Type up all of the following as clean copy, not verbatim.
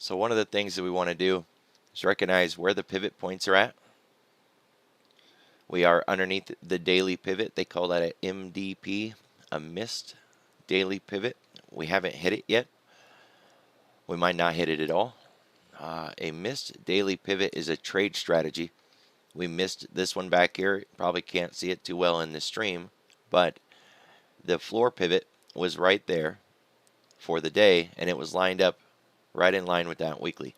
So one of the things that we want to do is recognize where the pivot points are at. We are underneath the daily pivot. They call that an MDP, a missed daily pivot. We haven't hit it yet. We might not hit it at all. A missed daily pivot is a trade strategy. We missed this one back here. Probably can't see it too well in the stream, but the floor pivot was right there for the day, and it was lined up right in line with that weekly.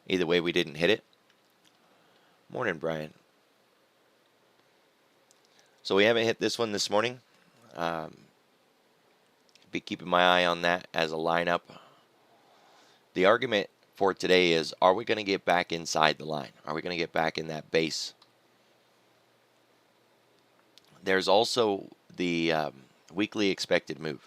Either way, we didn't hit it. Morning, Brian. So we haven't hit this one this morning. Be keeping my eye on that as a lineup. The argument for today is, are we going to get back inside the line? Are we going to get back in that base? There's also the weekly expected move.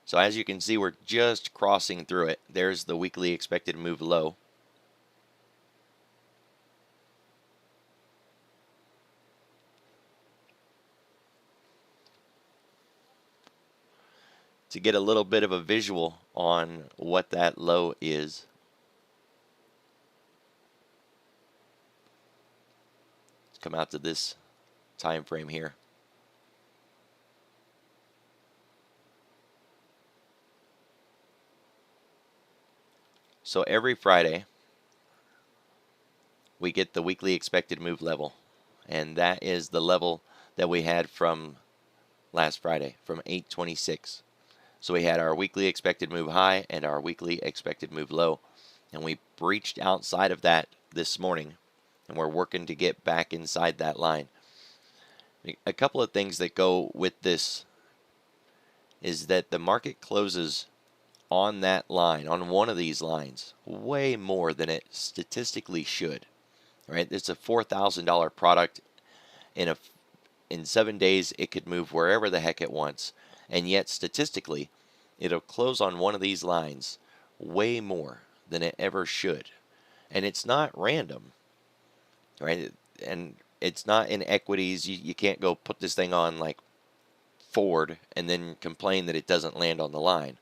So as you can see, we're just crossing through it. There's the weekly expected move low. To get a little bit of a visual on what that low is, let's come out to this time frame here. So every Friday we get the weekly expected move level, and that is the level that we had from last Friday, from 826. So we had our weekly expected move high and our weekly expected move low, and we breached outside of that this morning, and we're working to get back inside that line. A couple of things that go with this is that the market closes on that line, on one of these lines, way more than it statistically should. Right? It's a $4,000 product. In 7 days, it could move wherever the heck it wants, and yet statistically, it'll close on one of these lines way more than it ever should. And it's not random, right? And it's not in equities. You can't go put this thing on like Ford and then complain that it doesn't land on the line.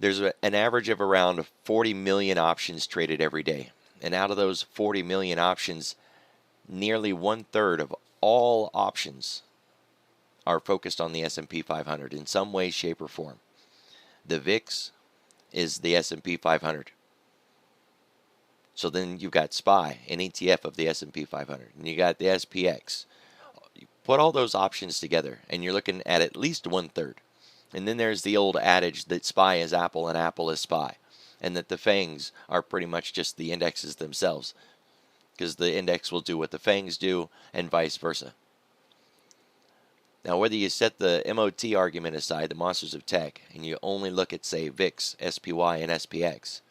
There's an average of around 40 million options traded every day. And out of those 40 million options, nearly 1/3 of all options are focused on the S&P 500 in some way, shape, or form. The VIX is the S&P 500. So then you've got SPY, an ETF of the S&P 500, and you got the SPX. You put all those options together, and you're looking at least 1/3. And then there's the old adage that SPY is Apple and Apple is SPY, and that the FANGs are pretty much just the indexes themselves, because the index will do what the FANGs do and vice versa. Now, whether you set the MOT argument aside, the monsters of tech, and you only look at, say, VIX, SPY, and SPX,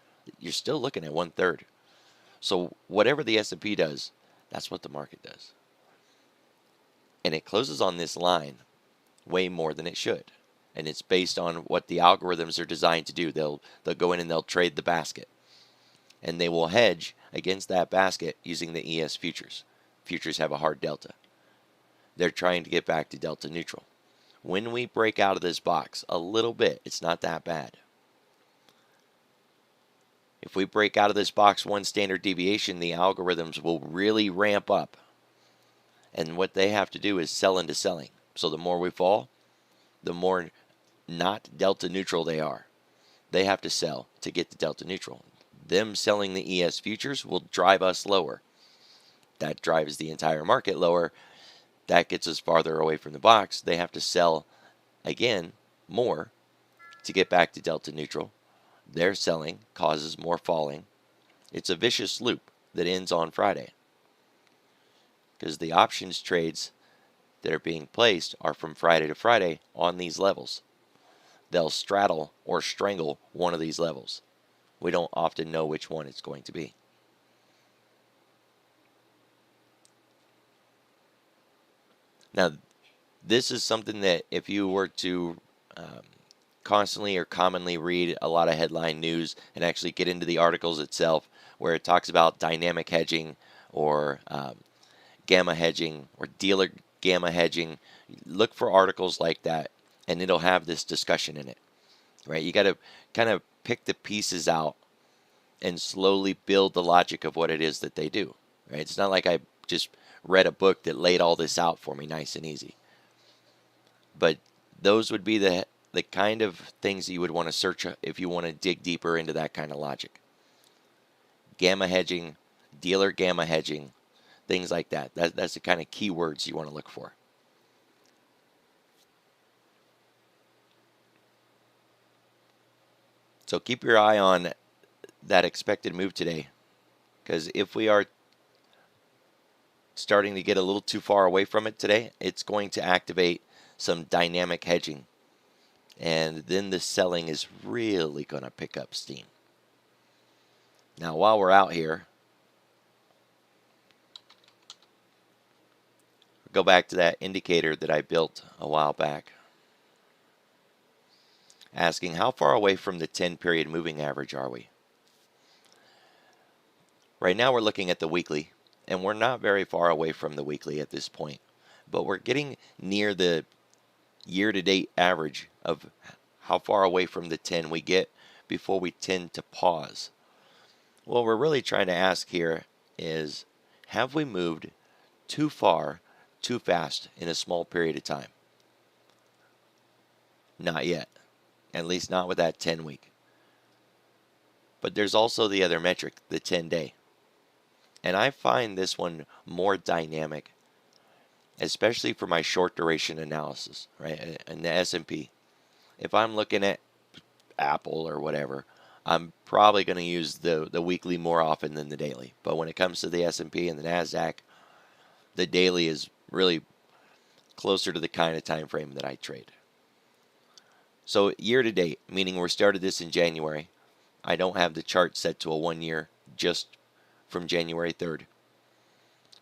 you're still looking at 1/3. So whatever the S&P does, that's what the market does. And it closes on this line way more than it should. And it's based on what the algorithms are designed to do. They'll go in and they'll trade the basket. And they will hedge against that basket using the ES futures. Futures have a hard delta. They're trying to get back to delta neutral. When we break out of this box a little bit, it's not that bad. If we break out of this box 1 standard deviation, the algorithms will really ramp up. And what they have to do is sell into selling. So the more we fall, the more not delta neutral they are. They have to sell to get to delta neutral. Them selling the ES futures will drive us lower. That drives the entire market lower. That gets us farther away from the box. They have to sell again more to get back to delta neutral. Their selling causes more falling. It's a vicious loop that ends on Friday, because the options trades that are being placed are from Friday to Friday on these levels. They'll straddle or strangle one of these levels. We don't often know which one it's going to be. Now, this is something that if you were to constantly or commonly read a lot of headline news and actually get into the articles itself where it talks about dynamic hedging or gamma hedging or dealer gamma hedging, Look for articles like that, and it'll have this discussion in it, right? You got to kind of pick the pieces out and slowly build the logic of what it is that they do, right? It's not like I just read a book that laid all this out for me nice and easy. But those would be the kind of things you would want to search if you want to dig deeper into that kind of logic. Gamma hedging, dealer gamma hedging, things like that. That's the kind of keywords you want to look for. So keep your eye on that expected move today, because if we are starting to get a little too far away from it today, it's going to activate some dynamic hedging, and then the selling is really going to pick up steam. Now, while we're out here, go back to that indicator that I built a while back, asking how far away from the 10-period moving average are we? Right now we're looking at the weekly, and we're not very far away from the weekly at this point, but we're getting near the year-to-date average of how far away from the 10 we get before we tend to pause. What we're really trying to ask here is, have we moved too far, too fast in a small period of time? Not yet, at least not with that 10-week. But there's also the other metric, the 10-day. And I find this one more dynamic, especially for my short duration analysis, right? And the S&P. If I'm looking at Apple or whatever, I'm probably going to use the weekly more often than the daily. But when it comes to the S&P and the NASDAQ, the daily is really closer to the kind of time frame that I trade. So year to date, meaning we started this in January. I don't have the chart set to a 1 year, just from January 3rd.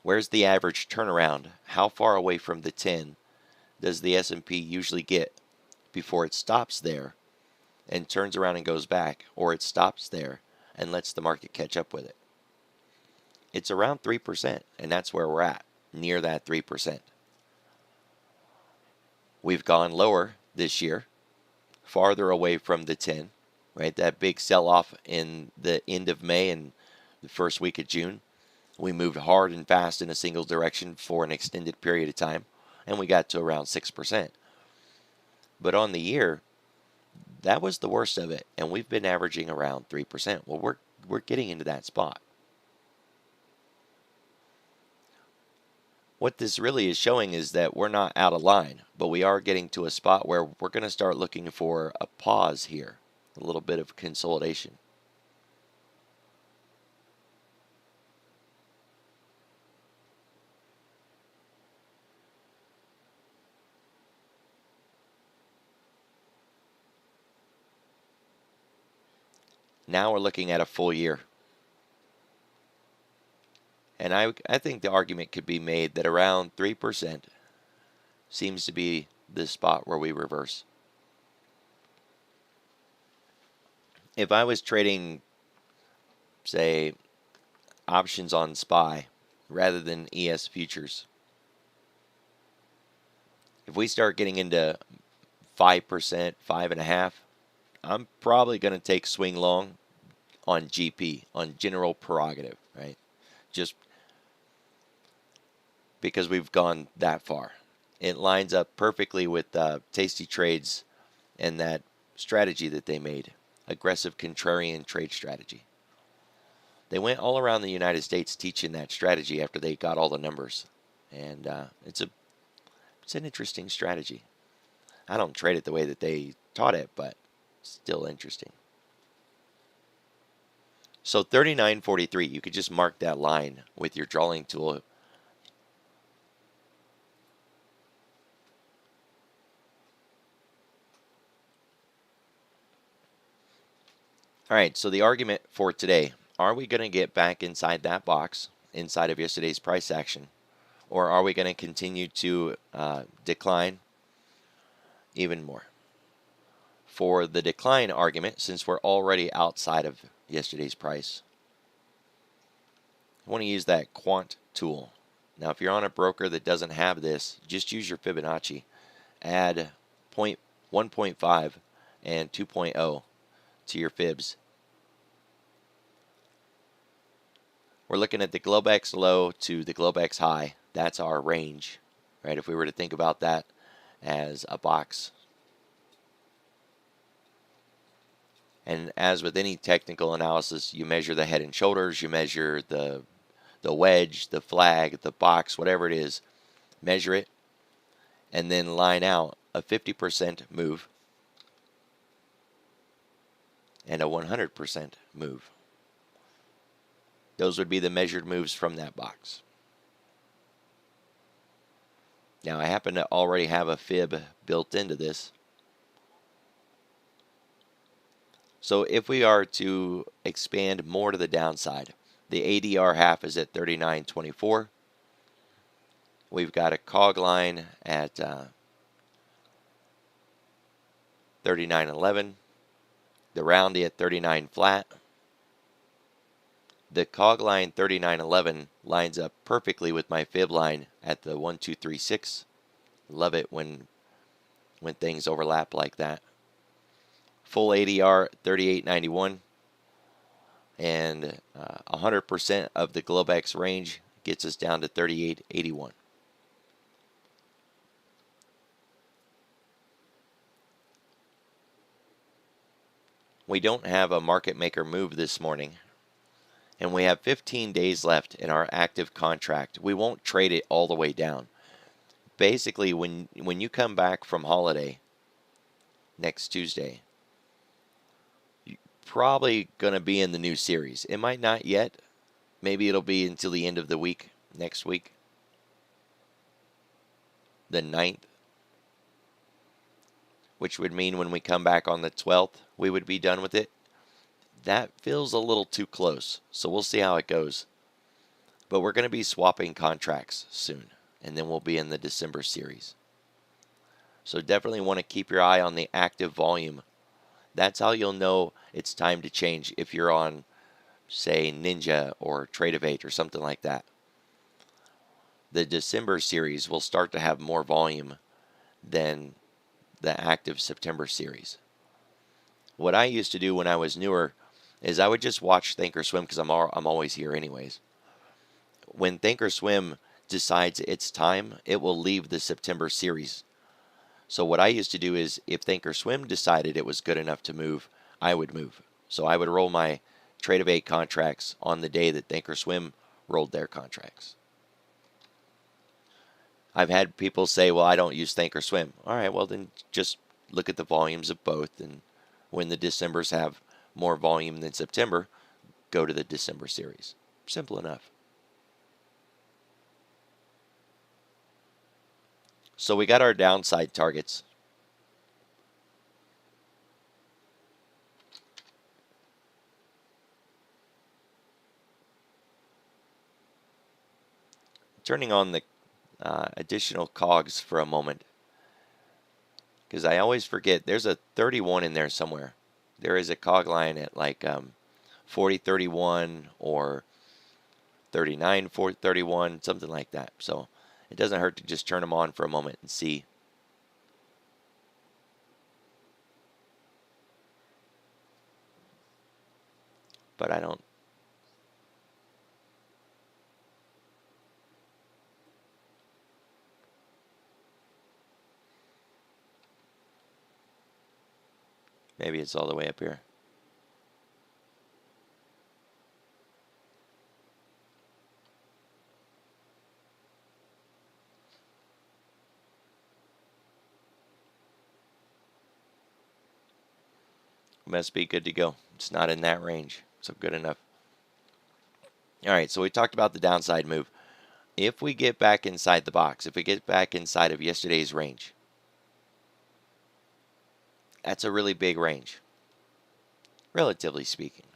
Where's the average turnaround? How far away from the 10 does the S&P usually get before it stops there and turns around and goes back, or it stops there and lets the market catch up with it? It's around 3%, and that's where we're at, near that 3%. We've gone lower this year, farther away from the 10, right? That big sell-off in the end of May and the first week of June. We moved hard and fast in a single direction for an extended period of time, and we got to around 6%. But on the year, that was the worst of it, and we've been averaging around 3%. Well, we're getting into that spot. What this really is showing is that we're not out of line, but we are getting to a spot where we're going to start looking for a pause here, a little bit of consolidation. Now we're looking at a full year. And I think the argument could be made that around 3% seems to be the spot where we reverse. If I was trading, say, options on SPY rather than ES futures, if we start getting into 5%, 5.5%, I'm probably going to take swing long on GP, on general prerogative, right? Just because we've gone that far. It lines up perfectly with Tasty Trades and that strategy that they made, aggressive contrarian trade strategy. They went all around the United States teaching that strategy after they got all the numbers, and it's an interesting strategy. I don't trade it the way that they taught it, but still interesting. So 39.43, you could just mark that line with your drawing tool. All right, so the argument for today, are we going to get back inside that box, inside of yesterday's price action, or are we going to continue to decline even more? For the decline argument, since we're already outside of yesterday's price, I want to use that quant tool Now, if you're on a broker that doesn't have this, just use your Fibonacci. Add 1.5 and 2.0 to your fibs. We're looking at the Globex low to the Globex high. That's our range, right? If we were to think about that as a box. And as with any technical analysis, you measure the head and shoulders, you measure the wedge, the flag, the box, whatever it is, measure it, and then line out a 50% move and a 100% move. Those would be the measured moves from that box. Now, I happen to already have a fib built into this. So if we are to expand more to the downside, the ADR half is at 39.24. We've got a COG line at 39.11. The roundy at 39 flat. The COG line 39.11 lines up perfectly with my fib line at the 1236. Love it when things overlap like that. Full ADR 38.91, and 100% of the Globex range gets us down to 38.81. We don't have a market maker move this morning, and we have 15 days left in our active contract. We won't trade it all the way down. Basically, when you come back from holiday next Tuesday, you're probably going to be in the new series. It might not yet. Maybe it'll be until the end of the week, next week, the 9th, which would mean when we come back on the 12th, we would be done with it. That feels a little too close, so we'll see how it goes. But we're going to be swapping contracts soon, and then we'll be in the December series. So definitely want to keep your eye on the active volume. That's how you'll know it's time to change if you're on, say, Ninja or Trade-of-8 or something like that. The December series will start to have more volume than the active September series. What I used to do when I was newer is I would just watch Thinkorswim because I'm always here anyways. When Thinkorswim decides it's time, it will leave the September series. So what I used to do is if Thinkorswim decided it was good enough to move, I would move. So I would roll my Trade-of-8 contracts on the day that Thinkorswim rolled their contracts. I've had people say, well, I don't use Thinkorswim. All right, well, then just look at the volumes of both, and when the Decembers have more volume than September, go to the December series. Simple enough. So we got our downside targets. Turning on the additional cogs for a moment, because I always forget there's a 31 in there somewhere. There is a cog line at like 40.31 or 39.31, something like that. So it doesn't hurt to just turn them on for a moment and see. But I don't. Maybe it's all the way up here. Must be good to go. It's not in that range, so good enough. All right, so we talked about the downside move. If we get back inside the box, if we get back inside of yesterday's range, that's a really big range, relatively speaking.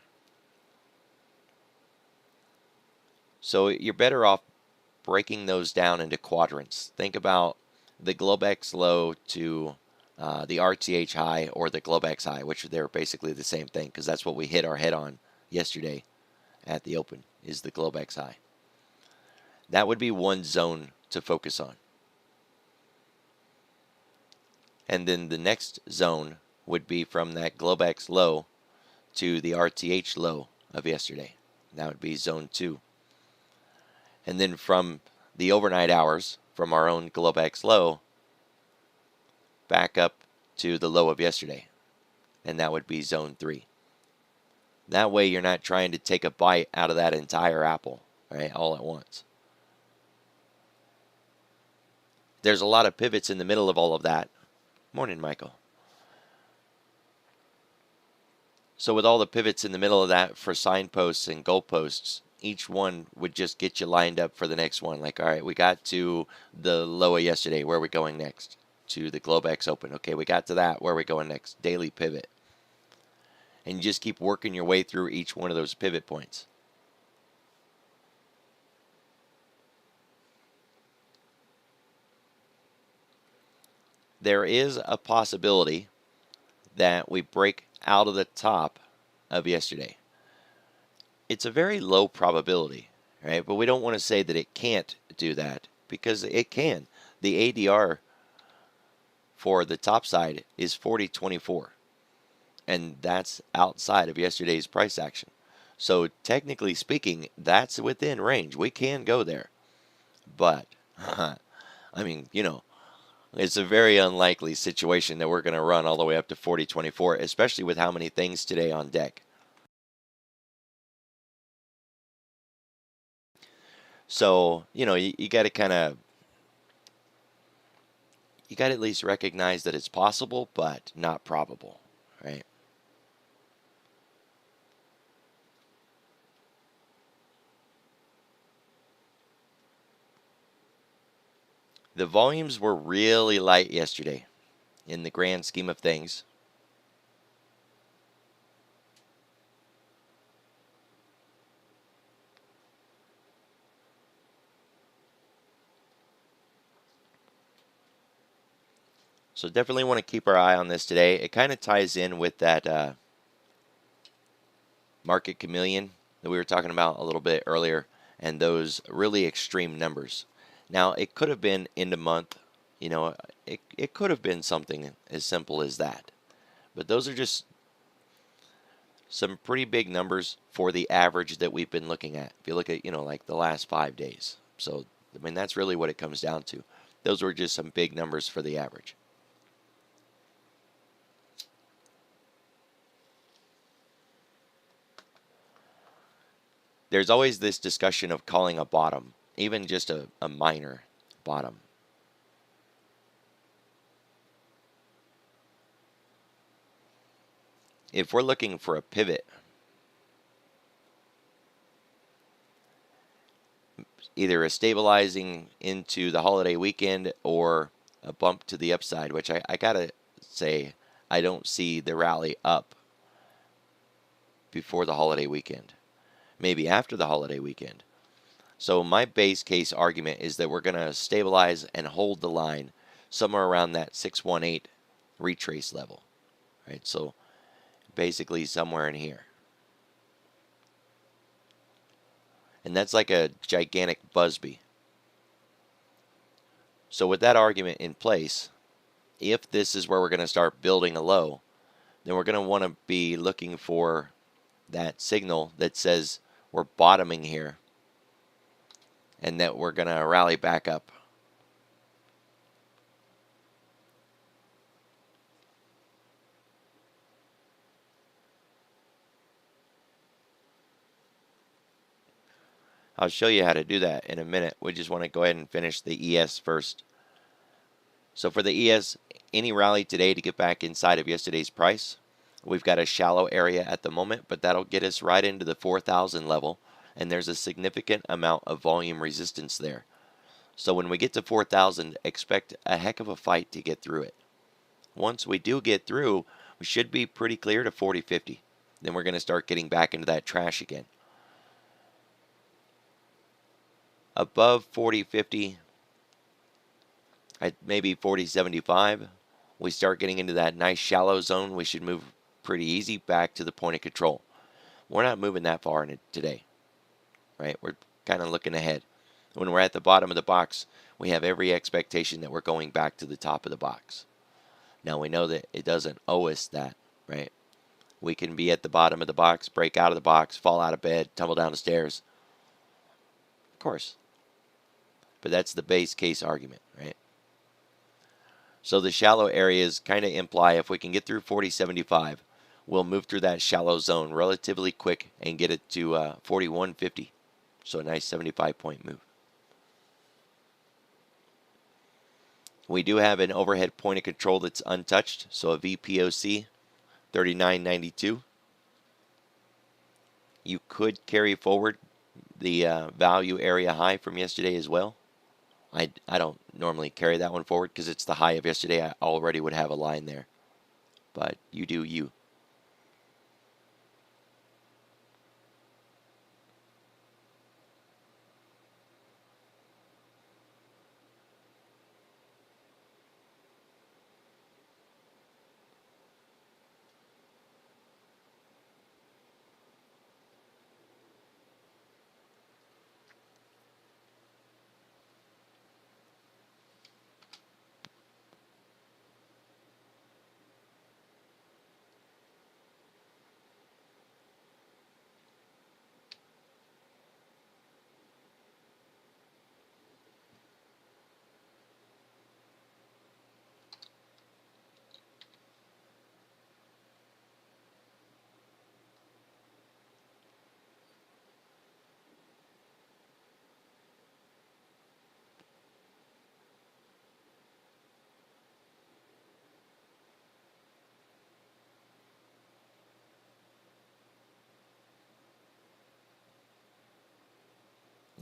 So you're better off breaking those down into quadrants. Think about the Globex low to the RTH high or the Globex high, which they're basically the same thing because that's what we hit our head on yesterday at the open, is the Globex high. That would be one zone to focus on. And then the next zone would be from that Globex low to the RTH low of yesterday. That would be zone 2. And then from the overnight hours, from our own Globex low, back up to the low of yesterday. And that would be zone 3. That way you're not trying to take a bite out of that entire apple, right, all at once. There's a lot of pivots in the middle of all of that. Morning, Michael. So with all the pivots in the middle of that for signposts and goalposts, each one would just get you lined up for the next one. Like, all right, we got to the low of yesterday. Where are we going next? To the Globex Open. Okay, we got to that. Where are we going next? Daily pivot. And you just keep working your way through each one of those pivot points. There is a possibility that we break out of the top of yesterday. It's a very low probability, right? But we don't want to say that it can't do that, because it can. The ADR for the top side is 40.24, and that's outside of yesterday's price action. So technically speaking, that's within range. We can go there. But, I mean, it's a very unlikely situation that we're going to run all the way up to 40.24, especially with how many things today on deck. So, you got to you got to at least recognize that it's possible, but not probable, right? The volumes were really light yesterday in the grand scheme of things. So definitely want to keep our eye on this today. It kind of ties in with that market chameleon that we were talking about a little bit earlier, and those really extreme numbers. Now, it could have been end of month. It could have been something as simple as that. But those are just some pretty big numbers for the average that we've been looking at. If you look at, like the last 5 days. So, I mean, that's really what it comes down to. Those were just some big numbers for the average. There's always this discussion of calling a bottom, even just a minor bottom. If we're looking for a pivot, either a stabilizing into the holiday weekend or a bump to the upside, which I gotta say, I don't see the rally up before the holiday weekend. Maybe after the holiday weekend. So my base case argument is that we're going to stabilize and hold the line somewhere around that 618 retrace level. Right? So basically somewhere in here. And that's like a gigantic Busby. So with that argument in place, if this is where we're going to start building a low, then we're going to want to be looking for that signal that says we're bottoming here and that we're going to rally back up. I'll show you how to do that in a minute. We just want to go ahead and finish the ES first. So for the ES, any rally today to get back inside of yesterday's price, we've got a shallow area at the moment, but that'll get us right into the 4,000 level, and there's a significant amount of volume resistance there. So when we get to 4,000, expect a heck of a fight to get through it. Once we do get through, we should be pretty clear to 40.50. Then we're going to start getting back into that trash again. Above 40.50, at maybe 40.75, we start getting into that nice shallow zone. We should move pretty easy back to the point of control. We're not moving that far in it today, right? We're kind of looking ahead. When we're at the bottom of the box, we have every expectation that we're going back to the top of the box. Now we know that it doesn't owe us that, right? We can be at the bottom of the box, break out of the box, fall out of bed, tumble down the stairs. Of course. But that's the base case argument, right? So the shallow areas kind of imply if we can get through 40.75, we'll move through that shallow zone relatively quick and get it to 41.50. So a nice 75-point move. We do have an overhead point of control that's untouched, so a VPOC 39.92. You could carry forward the value area high from yesterday as well. I don't normally carry that one forward because it's the high of yesterday. I already would have a line there. But you do you.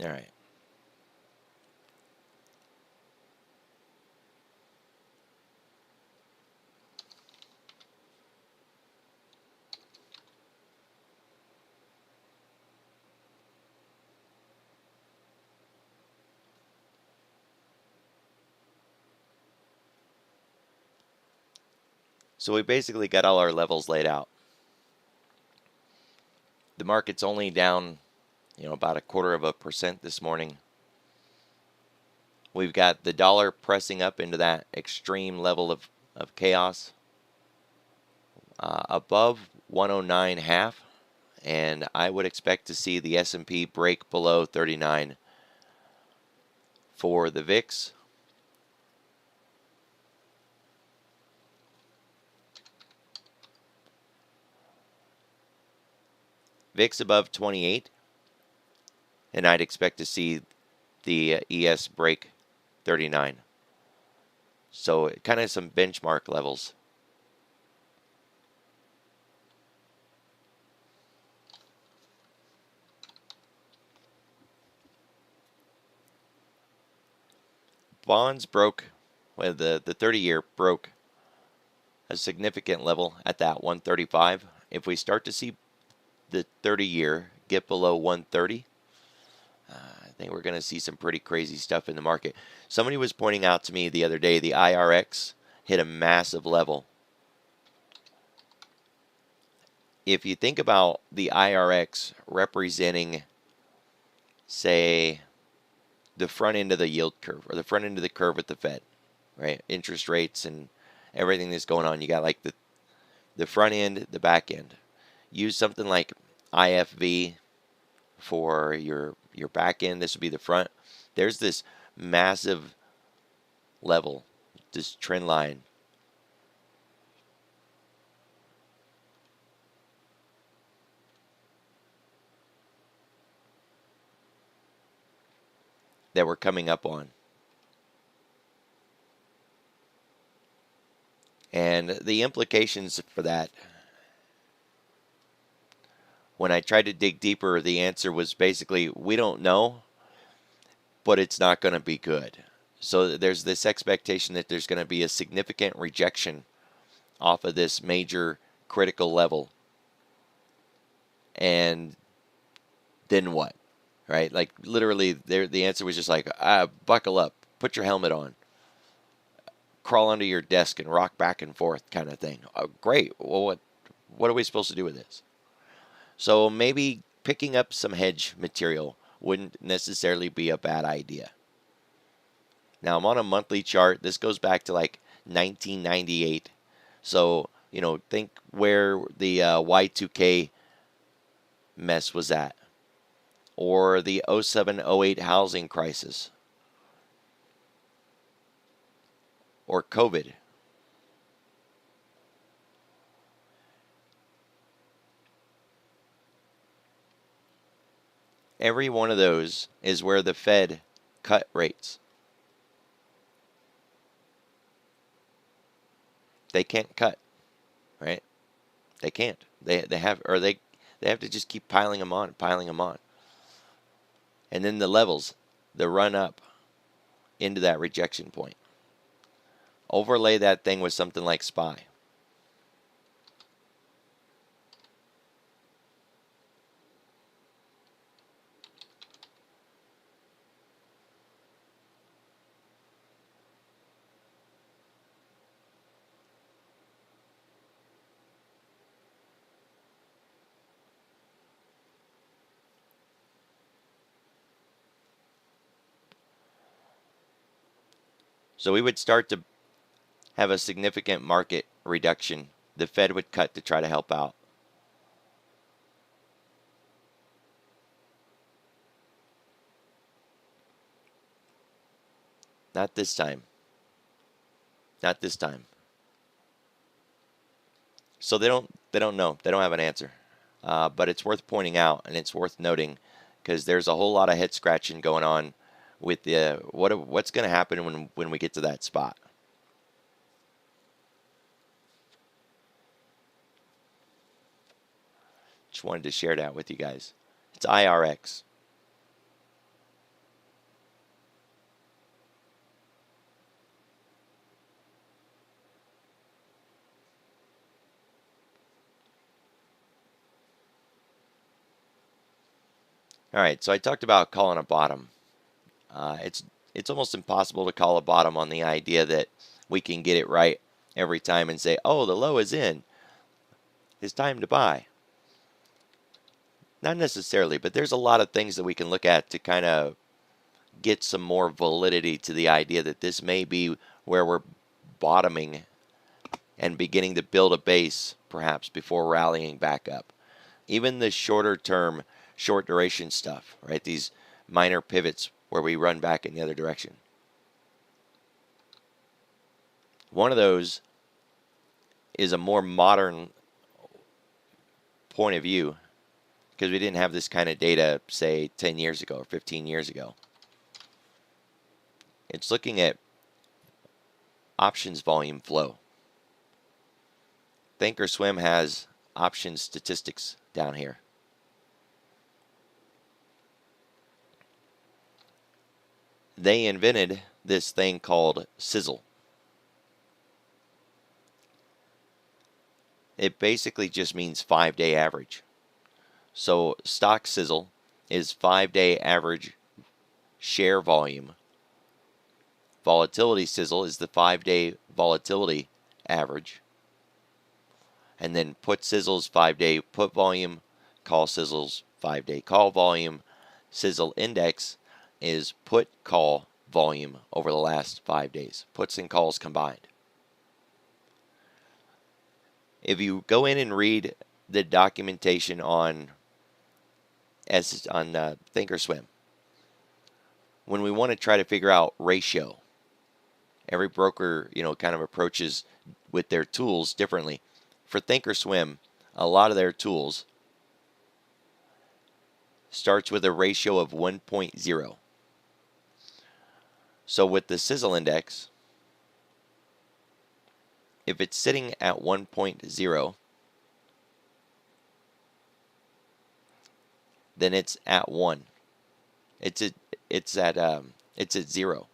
All right. So we basically got all our levels laid out. The market's only down, about 0.25% this morning. We've got the dollar pressing up into that extreme level of chaos above 109.5, and I would expect to see the S&P break below 39. For the VIX, VIX above 28, and I'd expect to see the ES break 39. So kind of some benchmark levels. Bonds broke, well, the 30-year broke a significant level at that 135. If we start to see the 30-year get below 130, I think we're going to see some pretty crazy stuff in the market. Somebody was pointing out to me the other day the IRX hit a massive level. If you think about the IRX representing, say, the front end of the yield curve or the front end of the curve at the Fed, right? Interest rates and everything that's going on. You got like the front end, the back end. Use something like IFV for your back end. This would be the front. There's this massive level, this trend line. That we're coming up on. And the implications for that, when I tried to dig deeper, the answer was basically, we don't know, but it's not going to be good. So there's this expectation that there's going to be a significant rejection off of this major critical level. And then what? Right? Like literally the answer was just like, buckle up, put your helmet on, crawl under your desk and rock back and forth kind of thing. Oh, great. Well, what are we supposed to do with this? So maybe picking up some hedge material wouldn't necessarily be a bad idea. Now I'm on a monthly chart. This goes back to like 1998. So, think where the Y2K mess was at, or the 07-08 housing crisis, or COVID. Every one of those is where the Fed cut rates. They can't cut, right? They can't. They have to just keep piling them on, piling them on. And then the levels, the run up into that rejection point. Overlay that thing with something like SPY. So we would start to have a significant market reduction. The Fed would cut to try to help out. Not this time. Not this time. So they don't know. They don't have an answer. But it's worth pointing out, and it's worth noting, because there's a whole lot of head scratching going on with the what's going to happen when we get to that spot. Just wanted to share that with you guys. It's IRX. All right, so I talked about calling a bottom. It's almost impossible to call a bottom on the idea that we can get it right every time and say, oh, the low is in. It's time to buy. Not necessarily, but there's a lot of things that we can look at to kind of get some more validity to the idea that this may be where we're bottoming and beginning to build a base, perhaps, before rallying back up. Even the shorter term, short duration stuff, right? These minor pivots where we run back in the other direction. One of those is a more modern point of view, because we didn't have this kind of data, say, 10 years ago or 15 years ago. It's looking at options volume flow. Thinkorswim has options statistics down here. They invented this thing called sizzle. It basically just means 5-day average. So stock sizzle is 5-day average share volume. Volatility sizzle is the 5-day volatility average. And then put sizzle's 5-day put volume, call sizzle's 5-day call volume. Sizzle index is put call volume over the last 5 days, puts and calls combined. If you go in and read the documentation on Thinkorswim, when we want to try to figure out ratio, every broker kind of approaches with their tools differently. For Thinkorswim, a lot of their tools starts with a ratio of 1.0. So with the sizzle index, if it's sitting at 1.0, then it's at 1. It's at 0.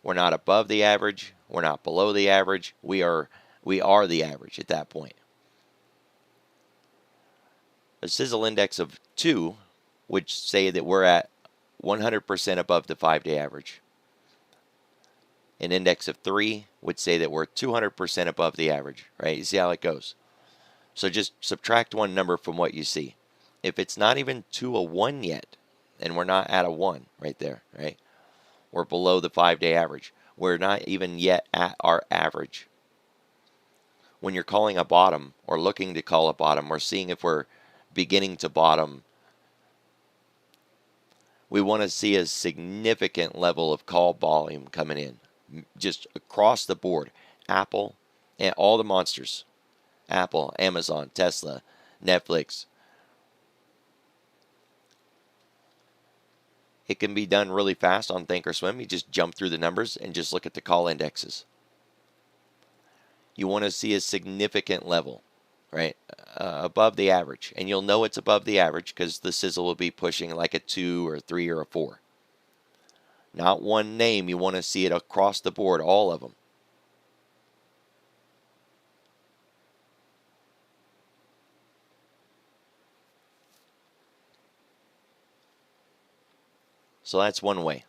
We're not above the average. We're not below the average. We are the average at that point. A sizzle index of 2 would say that we're at 100% above the 5-day average. An index of 3 would say that we're 200% above the average, right? You see how it goes. So just subtract one number from what you see. If it's not even to a 1 yet, and we're not at a 1 right there, right? We're below the 5-day average. We're not even yet at our average. When you're calling a bottom or looking to call a bottom or seeing if we're beginning to bottom, we want to see a significant level of call volume coming in, just across the board. Apple and all the monsters, Apple, Amazon, Tesla, Netflix. It can be done really fast on Thinkorswim. You just jump through the numbers and just look at the call indexes. You want to see a significant level, right, above the average. And you'll know it's above the average because the sizzle will be pushing like a 2 or a 3 or a 4. Not one name. You want to see it across the board, all of them. So that's one way.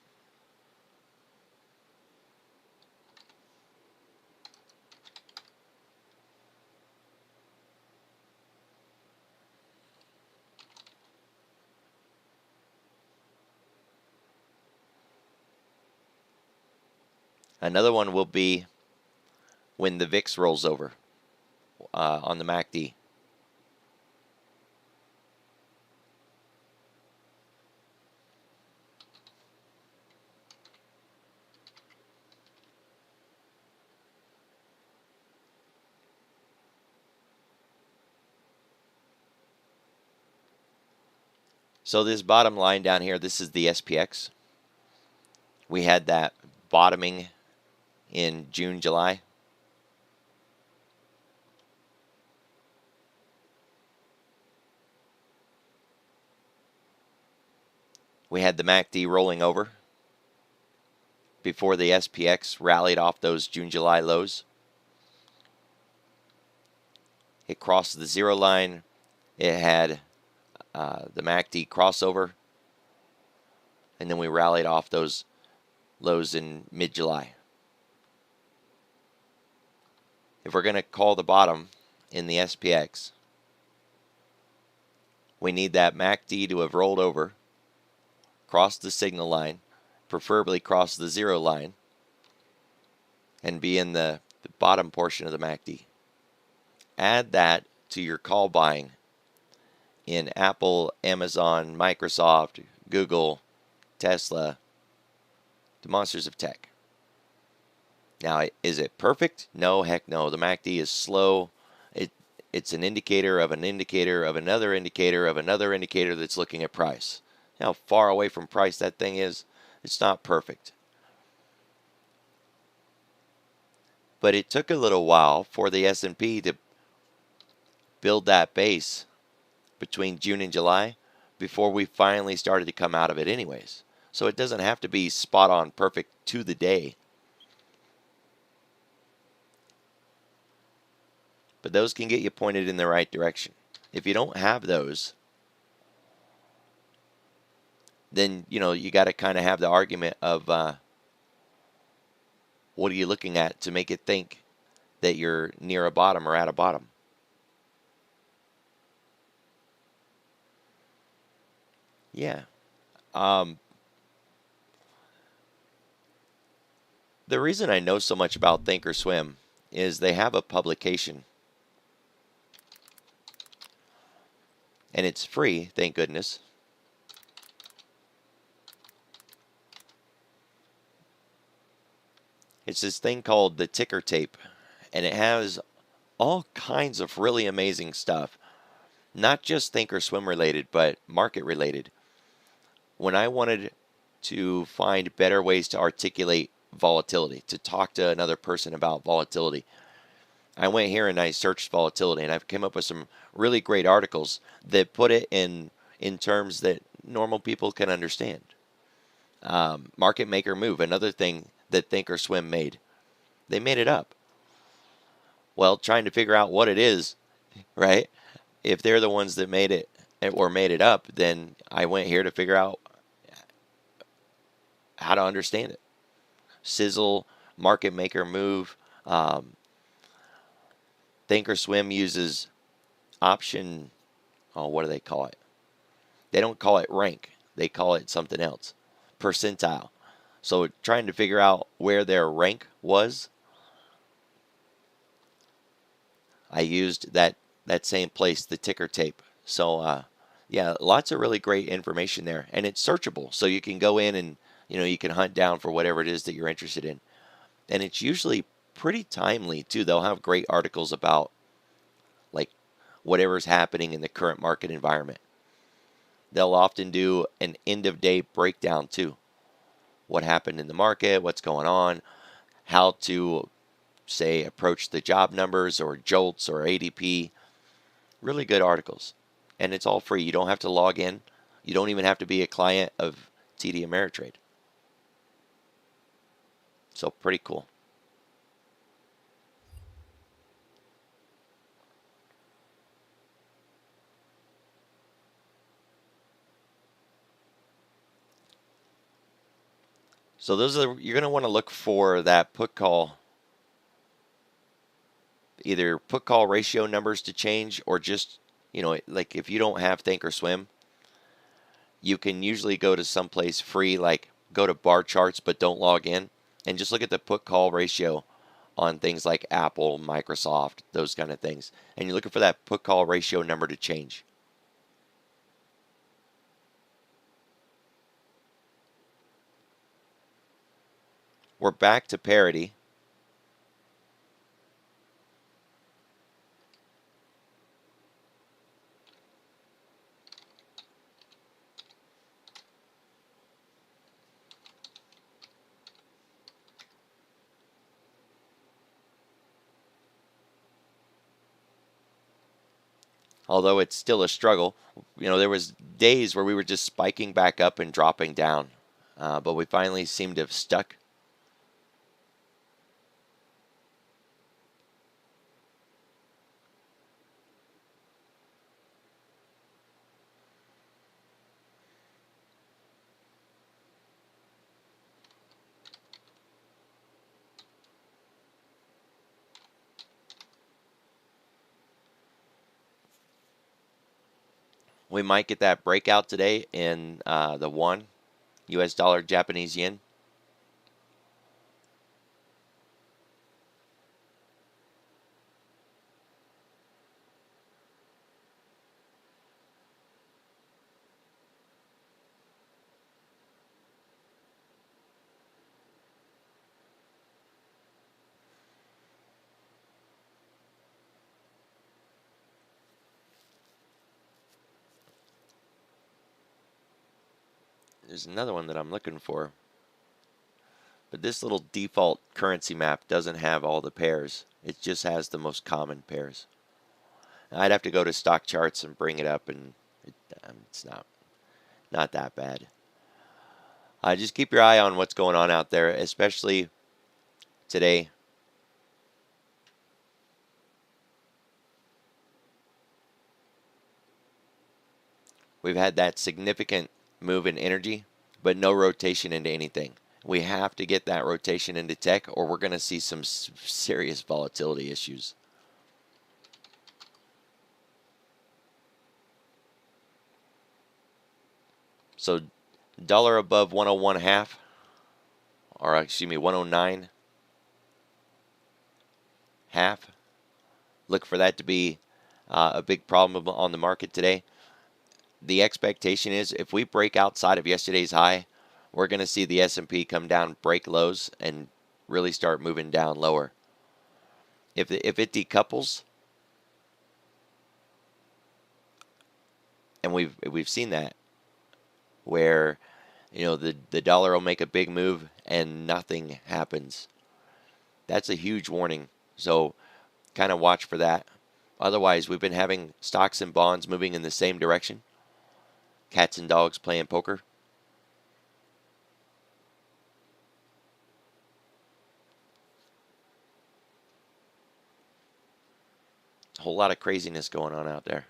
Another one will be when the VIX rolls over on the MACD. So this bottom line down here, this is the SPX. We had that bottoming in June, July. We had the MACD rolling over before the SPX rallied off those June, July lows. It crossed the 0 line. It had the MACD crossover. And then we rallied off those lows in mid-July. If we're going to call the bottom in the SPX, we need that MACD to have rolled over, crossed the signal line, preferably cross the 0 line, and be in the bottom portion of the MACD. Add that to your call buying in Apple, Amazon, Microsoft, Google, Tesla, the monsters of tech. Now, is it perfect? No, heck no. The MACD is slow. It's an indicator of an indicator of another indicator of another indicator that's looking at price. How far away from price that thing is, it's not perfect. But it took a little while for the S&P to build that base between June and July before we finally started to come out of it anyways. So it doesn't have to be spot on perfect to the day. But those can get you pointed in the right direction. If you don't have those, then, you got to kind of have the argument of what are you looking at to make it think that you're near a bottom or at a bottom. Yeah. The reason I know so much about Thinkorswim is they have a publication. And it's free, thank goodness. It's this thing called the Ticker Tape. And it has all kinds of really amazing stuff. Not just Thinkorswim related, but market related. When I wanted to find better ways to articulate volatility, to talk to another person about volatility, I went here and I searched volatility, and I've come up with some really great articles that put it in terms that normal people can understand. Market maker move, another thing that Thinkorswim made. They made it up. Well, trying to figure out what it is, right? If they're the ones that made it or made it up, then I went here to figure out how to understand it. Sizzle, market maker move. Thinkorswim uses option, what do they call it? They don't call it rank. They call it something else. Percentile. So trying to figure out where their rank was, I used that same place, the ticker tape. So yeah, lots of really great information there, and it's searchable. So you can go in and you can hunt down for whatever it is that you're interested in, and it's usually pretty timely too. They'll have great articles about like whatever's happening in the current market environment. They'll often do an end of day breakdown too. What happened in the market, what's going on, how to say approach the job numbers or JOLTS or ADP. Really good articles. And it's all free. You don't have to log in. You don't even have to be a client of TD Ameritrade. So pretty cool. So those are, you're going to want to look for that put call, either put call ratio numbers to change, or just, like if you don't have Thinkorswim, you can usually go to someplace free, like go to bar charts, but don't log in, and just look at the put call ratio on things like Apple, Microsoft, those kind of things. And you're looking for that put call ratio number to change. We're back to parity. Although it's still a struggle. There was days where we were just spiking back up and dropping down. But we finally seem to have stuck. We might get that breakout today in the won, US dollar, Japanese yen. There's another one that I'm looking for. But this little default currency map doesn't have all the pairs. It just has the most common pairs. I'd have to go to stock charts and bring it up, and it's not that bad. Just keep your eye on what's going on out there, especially today. We've had that significant move in energy, but no rotation into anything. We have to get that rotation into tech, or we're going to see some serious volatility issues. So dollar above 101.5, or excuse me, 109.5. Look for that to be a big problem on the market today. The expectation is if we break outside of yesterday's high, we're going to see the S&P come down, break lows, and really start moving down lower. If it decouples, and we've seen that, where the dollar will make a big move and nothing happens. That's a huge warning. So kind of watch for that. Otherwise, we've been having stocks and bonds moving in the same direction. Cats and dogs playing poker. A whole lot of craziness going on out there.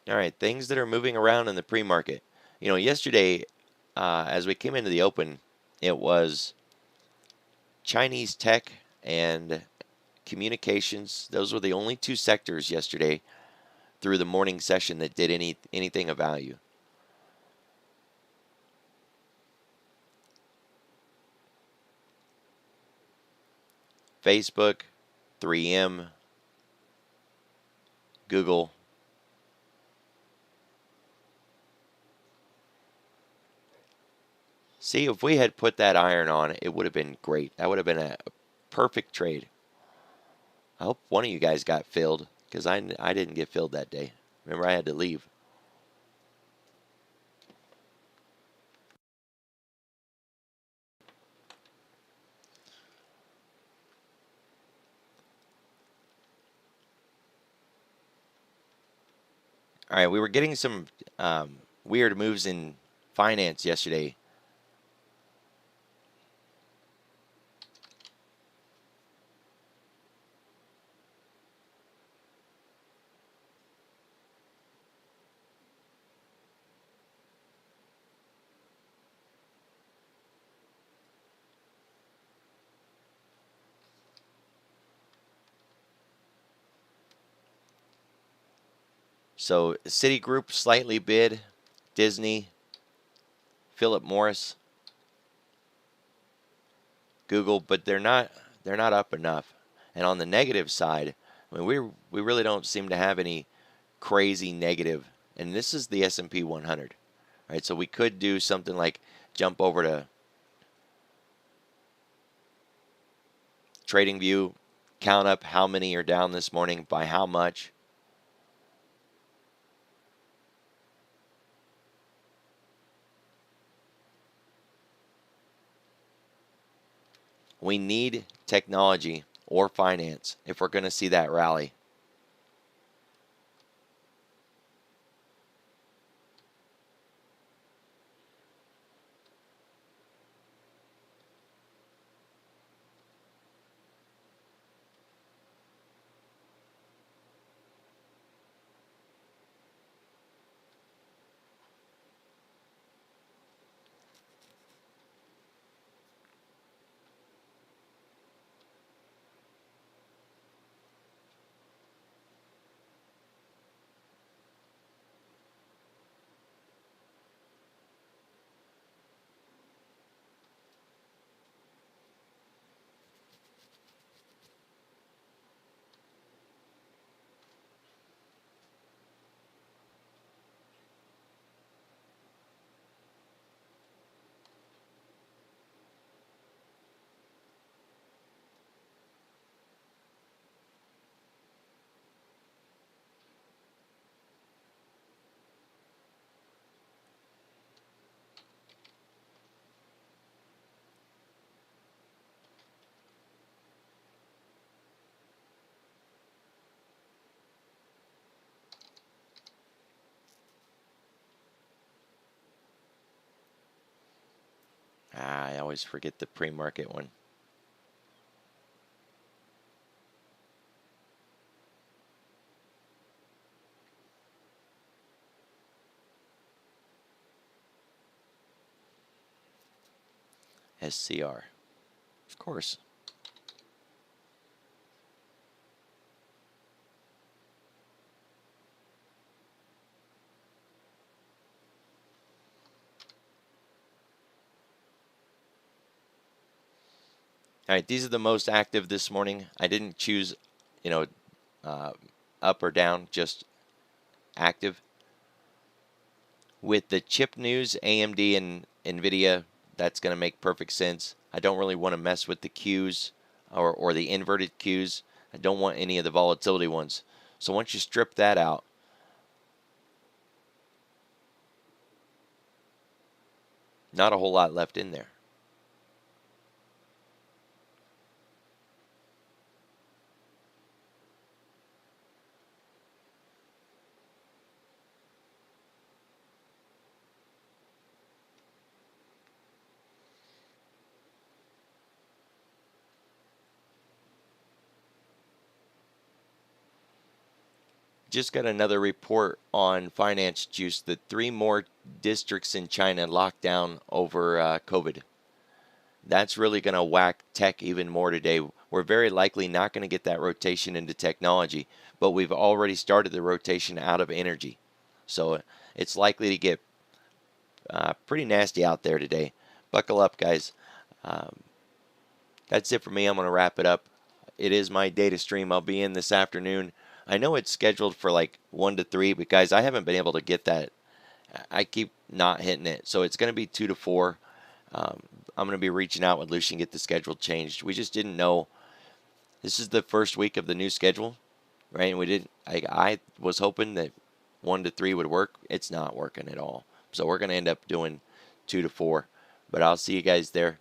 All right, things that are moving around in the pre-market. Yesterday, as we came into the open, it was Chinese tech and communications. Those were the only two sectors yesterday through the morning session that did anything of value. Facebook, 3M, Google. See, if we had put that iron on, it would have been great. That would have been a perfect trade. I hope one of you guys got filled, because I didn't get filled that day. Remember, I had to leave. All right, we were getting some weird moves in finance yesterday. So Citigroup slightly bid, Disney, Philip Morris, Google, but they're not up enough. And on the negative side, I mean, we really don't seem to have any crazy negative. And this is the S&P 100, right? So we could do something like jump over to TradingView, count up how many are down this morning by how much. We need technology or finance if we're going to see that rally. I always forget the pre-market one. SCR. Of course. All right, these are the most active this morning. I didn't choose, you know, uh, up or down, just active. With the chip news, AMD and NVIDIA, that's going to make perfect sense. I don't really want to mess with the Qs or the inverted Qs. I don't want any of the volatility ones. So once you strip that out, not a whole lot left in there. just got another report on finance juice that 3 more districts in China locked down over COVID. That's really going to whack tech even more today. We're very likely not going to get that rotation into technology, but we've already started the rotation out of energy. So it's likely to get pretty nasty out there today. Buckle up, guys. That's it for me. I'm going to wrap it up. It is my data stream. I'll be in this afternoon. I know it's scheduled for like 1 to 3, but guys, I haven't been able to get that. I keep not hitting it. So it's going to be 2 to 4. I'm going to be reaching out with Lucian, get the schedule changed. We just didn't know. This is the first week of the new schedule, right? And we didn't. I was hoping that 1 to 3 would work. It's not working at all. So we're going to end up doing 2 to 4. But I'll see you guys there.